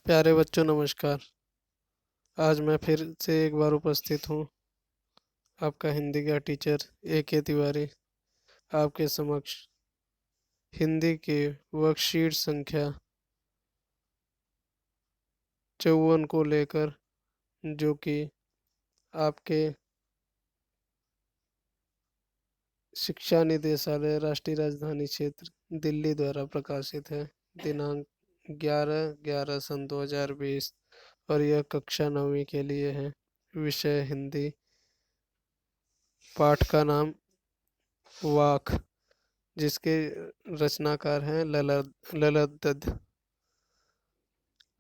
प्यारे बच्चों नमस्कार। आज मैं फिर से एक बार उपस्थित हूँ। आपका हिंदी का टीचर AK तिवारी आपके समक्ष हिंदी के वर्कशीट संख्या 54 को लेकर, जो कि आपके शिक्षा निदेशालय राष्ट्रीय राजधानी क्षेत्र दिल्ली द्वारा प्रकाशित है। दिनांक 11/11 सन 2020 और यह कक्षा 9वीं के लिए है। विषय हिंदी। पाठ का नाम वाक, जिसके रचनाकार हैं ललत दत्त।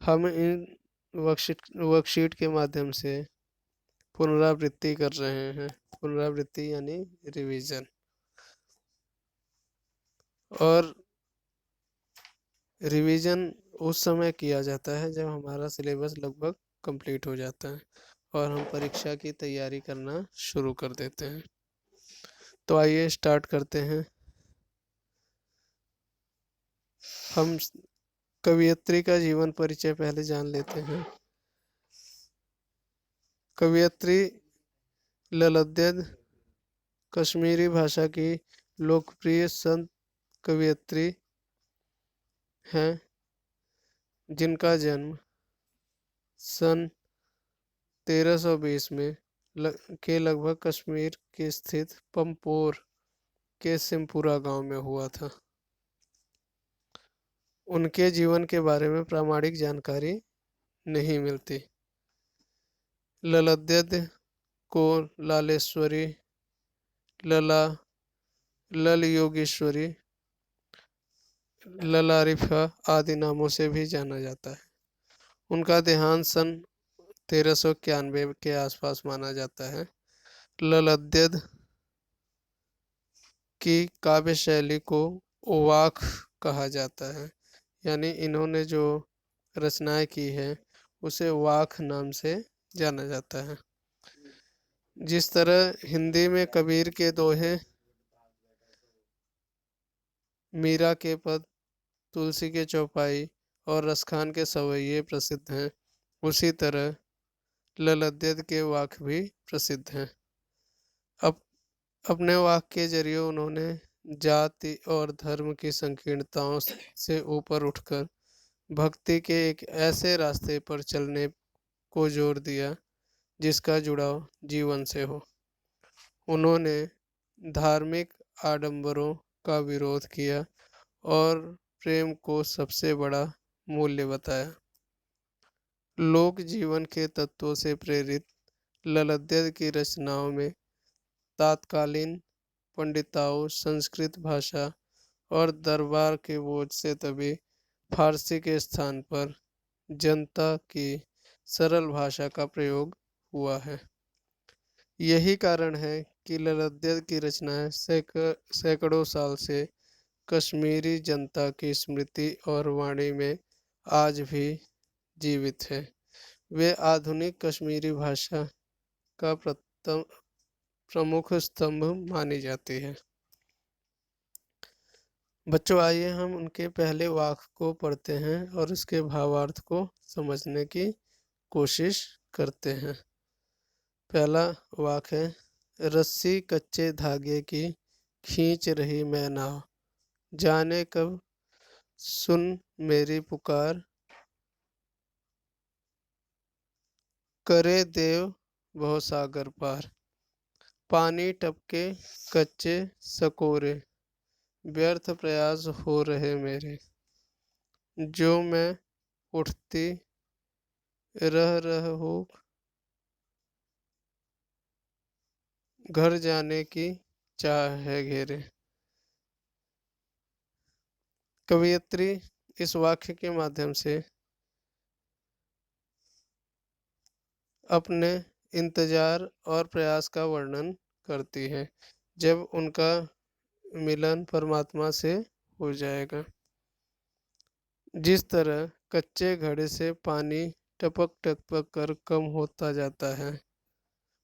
हम इन वर्कशीट के माध्यम से पुनरावृत्ति कर रहे हैं। पुनरावृत्ति यानी रिवीजन। और रिवीजन उस समय किया जाता है जब हमारा सिलेबस लगभग कंप्लीट हो जाता है और हम परीक्षा की तैयारी करना शुरू कर देते हैं। तो आइए स्टार्ट करते हैं। हम कवयित्री का जीवन परिचय पहले जान लेते हैं। कवयित्री ललत कश्मीरी भाषा की लोकप्रिय संत कवयित्री हैं, जिनका जन्म सन 1320 में के लगभग कश्मीर के स्थित पंपोर के सिमपुरा गांव में हुआ था। उनके जीवन के बारे में प्रामाणिक जानकारी नहीं मिलती। ललद्यद को लालेश्वरी, लला, लल योगेश्वरी, ललारिफा आदि नामों से भी जाना जाता है। उनका देहांत सन 1391 के आसपास माना जाता है। ललद्यद की काव्य शैली को वाक कहा जाता है, यानी इन्होंने जो रचनाएं की है उसे वाक नाम से जाना जाता है। जिस तरह हिंदी में कबीर के दोहे, मीरा के पद, तुलसी के चौपाई और रसखान के सवैये प्रसिद्ध हैं, उसी तरह ललद्यद के वाक भी प्रसिद्ध हैं। अब अपने वाक के जरिए उन्होंने जाति और धर्म की संकीर्णताओं से ऊपर उठकर भक्ति के एक ऐसे रास्ते पर चलने को जोर दिया जिसका जुड़ाव जीवन से हो। उन्होंने धार्मिक आडंबरों का विरोध किया और प्रेम को सबसे बड़ा मूल्य बताया। लोक जीवन के तत्वों से प्रेरित ललद्यद की रचनाओं में तात्कालीन पंडिताओं, संस्कृत भाषा और दरबार के बोझ से तभी फारसी के स्थान पर जनता की सरल भाषा का प्रयोग हुआ है। यही कारण है कि ललद्यद की रचनाएं सैकड़ों साल से कश्मीरी जनता की स्मृति और वाणी में आज भी जीवित है। वे आधुनिक कश्मीरी भाषा का प्रमुख स्तंभ मानी जाती है। बच्चों, आइए हम उनके पहले वाक्य को पढ़ते हैं और उसके भावार्थ को समझने की कोशिश करते हैं। पहला वाक्य है, रस्सी कच्चे धागे की खींच रही मैं नाव, जाने कब सुन मेरी पुकार, करे देव भव सागर पार, पानी टपके कच्चे सकोरे, व्यर्थ प्रयास हो रहे मेरे, जो मैं उठती रह हो घर जाने की चाह है घेरे। कवयित्री इस वाक्य के माध्यम से अपने इंतजार और प्रयास का वर्णन करती है, जब उनका मिलन परमात्मा से हो जाएगा। जिस तरह कच्चे घड़े से पानी टपक टपक कर कम होता जाता है,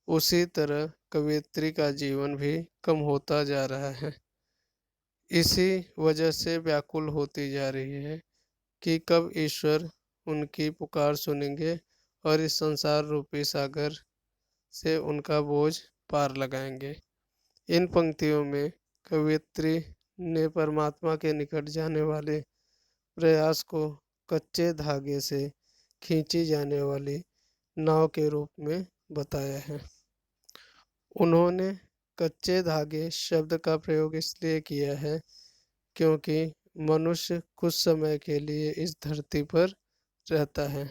उसी तरह कवयित्री का जीवन भी कम होता जा रहा है। इसी वजह से व्याकुल होती जा रही है कि कब ईश्वर उनकी पुकार सुनेंगे और इस संसार रूपी सागर से उनका बोझ पार लगाएंगे। इन पंक्तियों में कवयित्री ने परमात्मा के निकट जाने वाले प्रयास को कच्चे धागे से खींची जाने वाली नाव के रूप में बताया है। उन्होंने कच्चे धागे शब्द का प्रयोग इसलिए किया है क्योंकि मनुष्य कुछ समय के लिए इस धरती पर रहता है,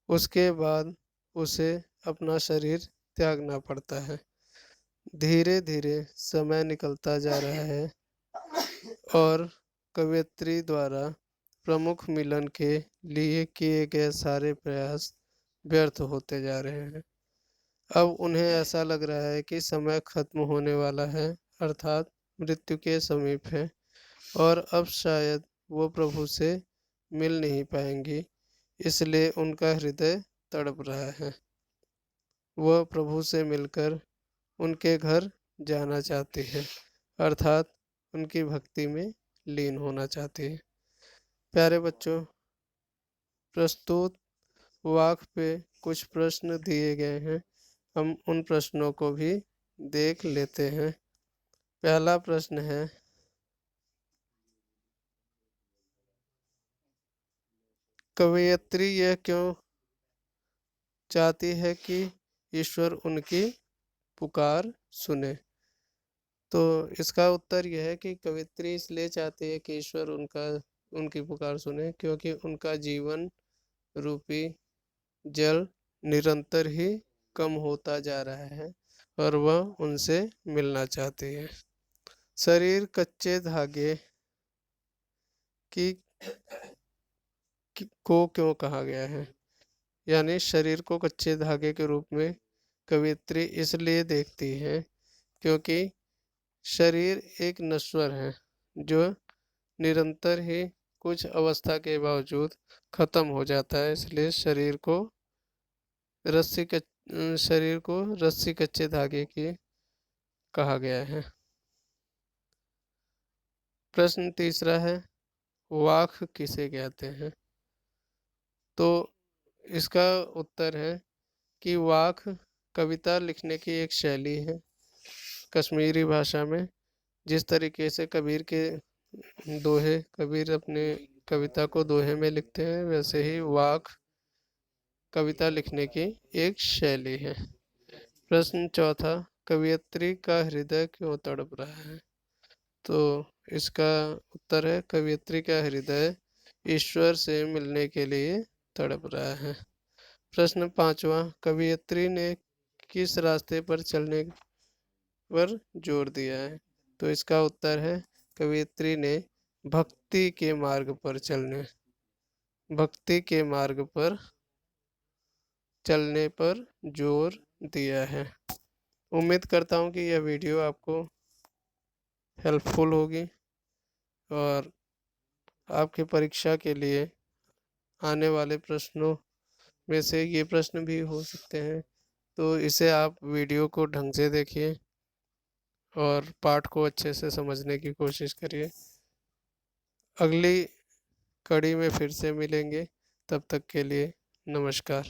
उसके बाद उसे अपना शरीर त्यागना पड़ता है। धीरे धीरे समय निकलता जा रहा है और कवयित्री द्वारा प्रमुख मिलन के लिए किए गए सारे प्रयास व्यर्थ होते जा रहे हैं। अब उन्हें ऐसा लग रहा है कि समय खत्म होने वाला है, अर्थात मृत्यु के समीप है और अब शायद वो प्रभु से मिल नहीं पाएंगी, इसलिए उनका हृदय तड़प रहा है। वह प्रभु से मिलकर उनके घर जाना चाहती है, अर्थात उनकी भक्ति में लीन होना चाहती है। प्यारे बच्चों, प्रस्तुत वाक्य पे कुछ प्रश्न दिए गए हैं, हम उन प्रश्नों को भी देख लेते हैं। पहला प्रश्न है, कवयित्री यह क्यों चाहती है कि ईश्वर उनकी पुकार सुने? तो इसका उत्तर यह है कि कवयित्री इसलिए चाहती है कि ईश्वर उनकी पुकार सुने क्योंकि उनका जीवन रूपी जल निरंतर ही कम होता जा रहा है और वह उनसे मिलना चाहती है। शरीर कच्चे धागे की को क्यों कहा गया है? यानी शरीर को कच्चे धागे के रूप में कवयित्री इसलिए देखती है क्योंकि शरीर एक नश्वर है जो निरंतर ही कुछ अवस्था के बावजूद खत्म हो जाता है, इसलिए शरीर को रस्सी कच्चे धागे की कहा गया है। प्रश्न तीसरा है, वाक किसे कहते हैं? तो इसका उत्तर है कि वाक कविता लिखने की एक शैली है कश्मीरी भाषा में। जिस तरीके से कबीर अपने कविता को दोहे में लिखते हैं, वैसे ही वाक कविता लिखने की एक शैली है। प्रश्न चौथा, कवयित्री का हृदय क्यों तड़प रहा है? तो इसका उत्तर है, कवयित्री का हृदय ईश्वर से मिलने के लिए तड़प रहा है। प्रश्न पांचवा, कवयित्री ने किस रास्ते पर चलने पर जोर दिया है? तो इसका उत्तर है, कवयित्री ने भक्ति के मार्ग पर चलने पर जोर दिया है। उम्मीद करता हूँ कि यह वीडियो आपको हेल्पफुल होगी और आपकी परीक्षा के लिए आने वाले प्रश्नों में से ये प्रश्न भी हो सकते हैं, तो इसे आप वीडियो को ढंग से देखिए और पाठ को अच्छे से समझने की कोशिश करिए। अगली कड़ी में फिर से मिलेंगे, तब तक के लिए नमस्कार।